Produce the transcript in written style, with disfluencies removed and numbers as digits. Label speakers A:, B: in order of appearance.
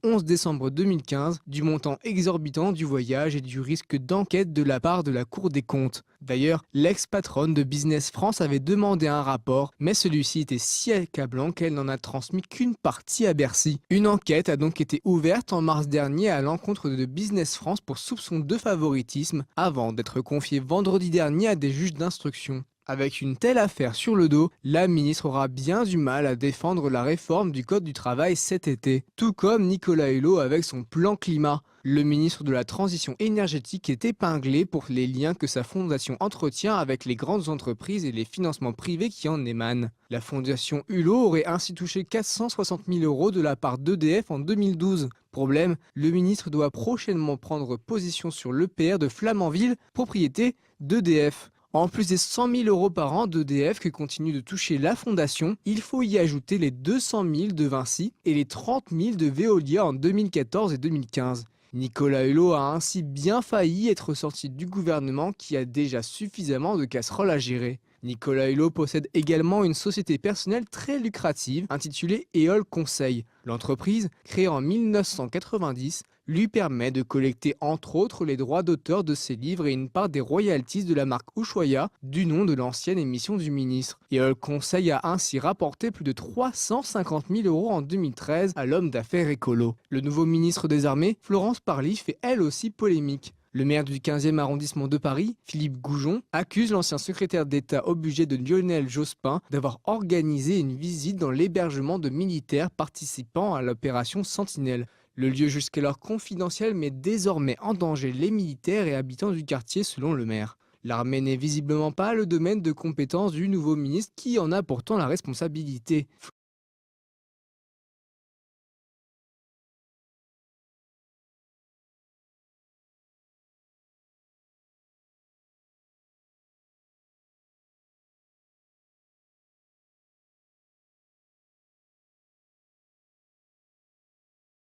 A: 11 décembre 2015 du montant exorbitant du voyage et du risque d'enquête de la part de la Cour des comptes. D'ailleurs, l'ex-patronne de Business France avait demandé un rapport, mais celui-ci était si accablant qu'elle n'en a transmis qu'une partie à Bercy. Une enquête a donc été ouverte en mars dernier à l'encontre de Business France pour soupçon de favoritisme, avant d'être confiée vendredi dernier à des juges d'instruction. Avec une telle affaire sur le dos, la ministre aura bien du mal à défendre la réforme du Code du travail cet été, tout comme Nicolas Hulot avec son plan climat. Le ministre de la Transition énergétique est épinglé pour les liens que sa fondation entretient avec les grandes entreprises et les financements privés qui en émanent. La fondation Hulot aurait ainsi touché 460 000 euros de la part d'EDF en 2012. Problème, le ministre doit prochainement prendre position sur l'EPR de Flamanville, propriété d'EDF. En plus des 100 000 euros par an d'EDF que continue de toucher la fondation, il faut y ajouter les 200 000 de Vinci et les 30 000 de Veolia en 2014 et 2015. Nicolas Hulot a ainsi bien failli être sorti du gouvernement qui a déjà suffisamment de casseroles à gérer. Nicolas Hulot possède également une société personnelle très lucrative intitulée Éole Conseil. L'entreprise, créée en 1990, lui permet de collecter entre autres les droits d'auteur de ses livres et une part des royalties de la marque Ushuaïa, du nom de l'ancienne émission du ministre. Éole Conseil a ainsi rapporté plus de 350 000 euros en 2013 à l'homme d'affaires écolo. Le nouveau ministre des Armées, Florence Parly, fait elle aussi polémique. Le maire du 15e arrondissement de Paris, Philippe Goujon, accuse l'ancien secrétaire d'État au budget de Lionel Jospin d'avoir organisé une visite dans l'hébergement de militaires participant à l'opération Sentinelle. Le lieu jusqu'alors confidentiel met désormais en danger les militaires et habitants du quartier selon le maire. L'armée n'est visiblement pas le domaine de compétence du nouveau ministre qui en a pourtant la responsabilité.